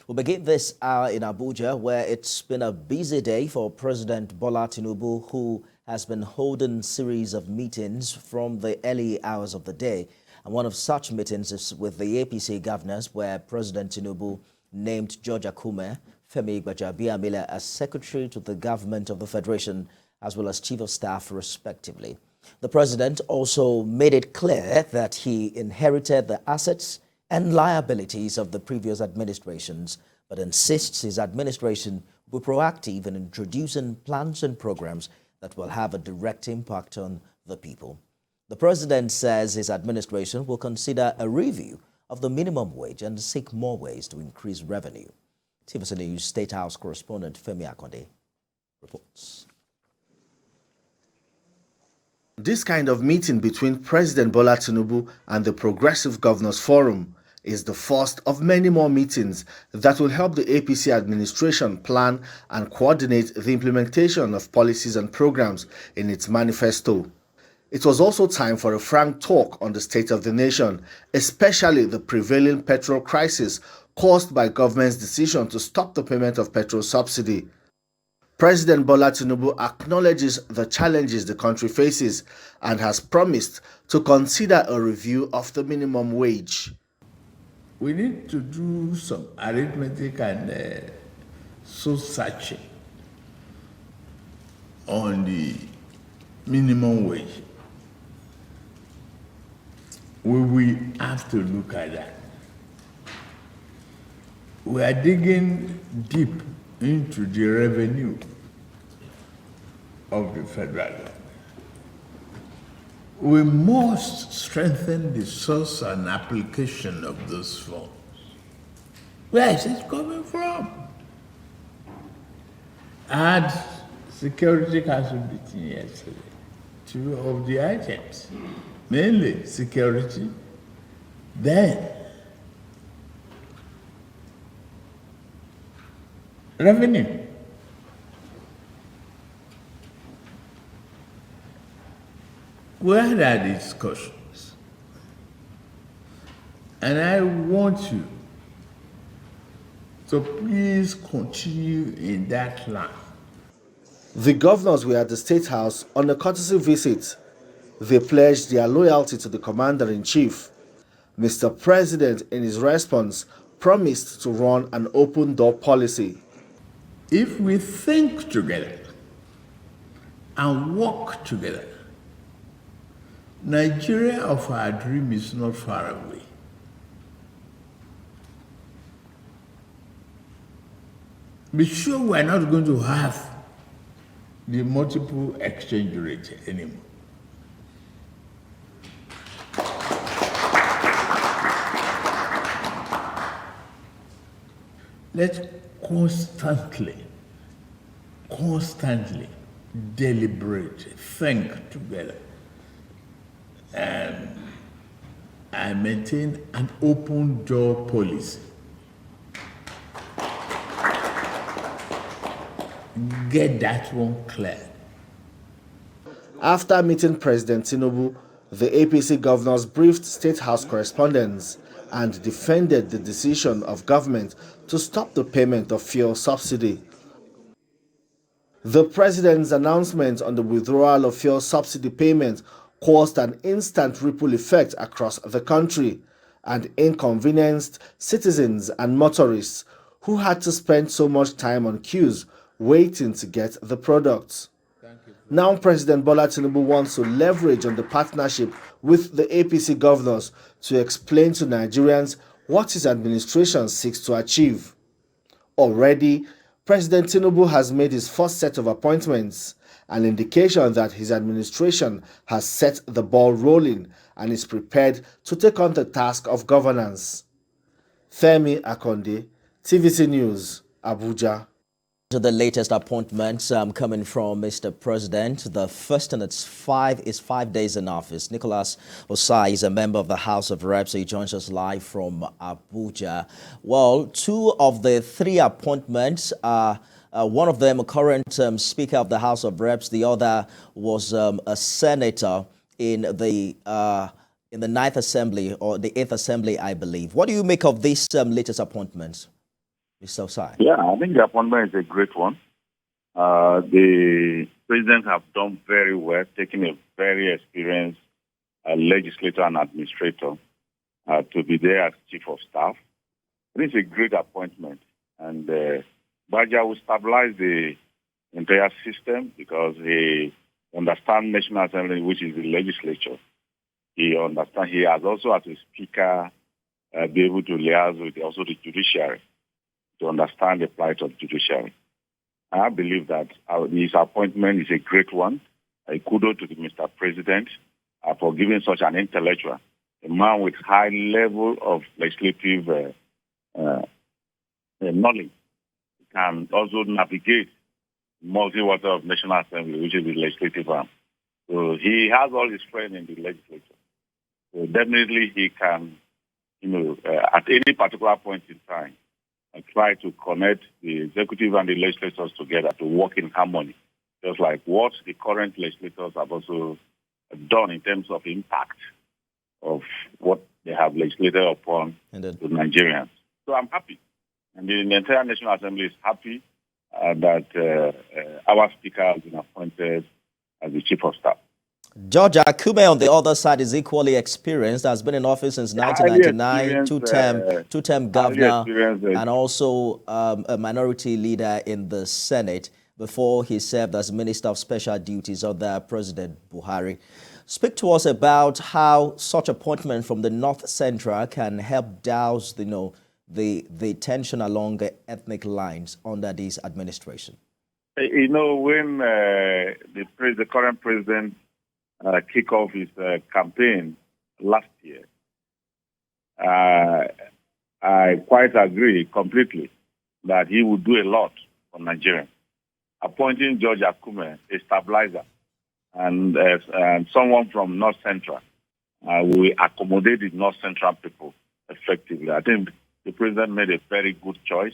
We'll begin this hour in Abuja, where it's been a busy day for President Bola Tinubu, who has been holding a series of meetings from the early hours of the day. And one of such meetings is with the APC governors, where President Tinubu named George Akume, Femi Gbajabiamila as Secretary to the Government of the Federation, as well as Chief of Staff, respectively. The president also made it clear that he inherited the assets and liabilities of the previous administrations, but insists his administration will be proactive in introducing plans and programs that will have a direct impact on the people. The president says his administration will consider a review of the minimum wage and seek more ways to increase revenue. TVC News State House correspondent Femi Gbajabiamila reports. This kind of meeting between President Bola Tinubu and the Progressive Governors Forum is the first of many more meetings that will help the APC administration plan and coordinate the implementation of policies and programs in its manifesto. It was also time for a frank talk on the state of the nation, especially the prevailing petrol crisis caused by government's decision to stop the payment of petrol subsidy. President Bola Tinubu acknowledges the challenges the country faces and has promised to consider a review of the minimum wage. We need to do some arithmetic and soul searching on the minimum wage. We have to look at that. We are digging deep into the revenue of the federal government. We must strengthen the source and application of those funds. Where is it coming from? I had Security Council meeting yesterday. Two of the items, mainly security, then revenue. We had our discussions, and I want you to please continue in that line. The governors were at the State House on a courtesy visit. They pledged their loyalty to the Commander-in-Chief. Mr. President, in his response, promised to run an open-door policy. If we think together and work together, Nigeria of our dream is not far away. Be sure we're not going to have the multiple exchange rate anymore. Let's constantly deliberate, think together, and maintain an open door policy. Get that one clear. After meeting President Tinubu, the APC governors briefed State House correspondents and defended the decision of government to stop the payment of fuel subsidy. The president's announcement on the withdrawal of fuel subsidy payment caused an instant ripple effect across the country and inconvenienced citizens and motorists who had to spend so much time on queues waiting to get the products. Now President Bola Tinubu wants to leverage on the partnership with the APC governors to explain to Nigerians what his administration seeks to achieve. Already, President Tinubu has made his first set of appointments, an indication that his administration has set the ball rolling and is prepared to take on the task of governance. Femi Gbajabiamila, TVC News, Abuja. To the latest appointments coming from Mr. President. The first in its 5 days in office. Nicholas Osai is a member of the House of Reps. He joins us live from Abuja. Well, 2 of the 3 appointments are one of them a current Speaker of the House of Reps. The other was a senator in the 9th Assembly or the 8th Assembly, I believe. What do you make of these latest appointments? Mr. Osai? Yeah, I think the appointment is a great one. The president have done very well, taking a very experienced legislator and administrator to be there as chief of staff. This is a great appointment, and Baja will stabilize the entire system because he understands National Assembly, which is the legislature. He understands. He has also, as a speaker, be able to liaise with also the judiciary to understand the plight of judiciary. I believe that his appointment is a great one. Kudos to the Mr. President for giving such an intellectual, a man with high level of legislative knowledge, can also navigate multi-water of National Assembly, which is the legislative arm. So he has all his friends in the legislature. So definitely he can, at any particular point in time, try to connect the executive and the legislators together to work in harmony, just like what the current legislators have also done in terms of impact of what they have legislated upon the Nigerians. So I'm happy. And the entire National Assembly is happy that our Speaker has been appointed as the Chief of Staff. George Akume, on the other side, is equally experienced, has been in office since 1999, two-term governor, and also a minority leader in the Senate before he served as Minister of Special Duties under President Buhari. Speak to us about how such appointment from the North Central can help douse, the tension along the ethnic lines under this administration. When the current president kick off his campaign last year, I quite agree completely that he would do a lot for Nigeria. Appointing George Akume, a stabilizer, and someone from North Central will accommodate the North Central people effectively. I think the president made a very good choice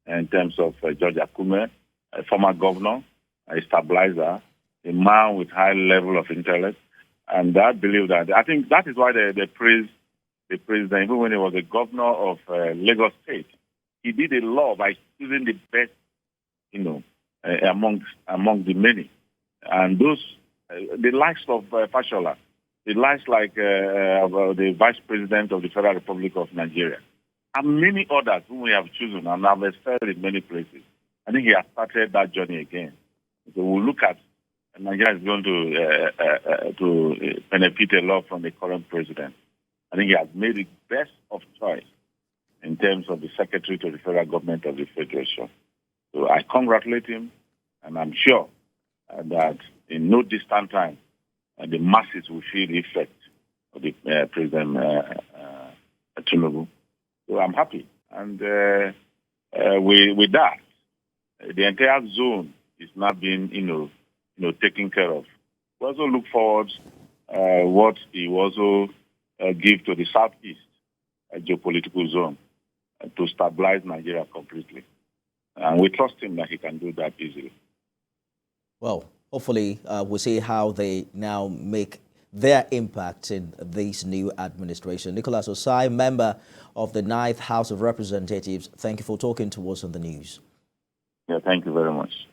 in terms of George Akume, a former governor, a stabilizer, a man with high level of intellect. And I believe that. I think that is why they praise the president. Even when he was the governor of Lagos State, he did a lot by choosing the best, among the many. And those, the likes of Fashola, the likes like the Vice President of the Federal Republic of Nigeria, and many others whom we have chosen and have excelled in many places. I think he has started that journey again. So we'll look at Nigeria is going to benefit a lot from the current president. I think he has made the best of choice in terms of the Secretary to the Federal Government of the Federation. So I congratulate him, and I'm sure that in no distant time, the masses will feel the effect of the President Tinubu. So I'm happy. And with that, the entire zone is now being, taken care of. We also look forward what he also give to the Southeast geopolitical zone to stabilize Nigeria completely. And we trust him that he can do that easily. Well, hopefully we'll see how they now make their impact in this new administration. Nicholas Osai, member of the 9th House of Representatives, thank you for talking to us on the news. Yeah, thank you very much.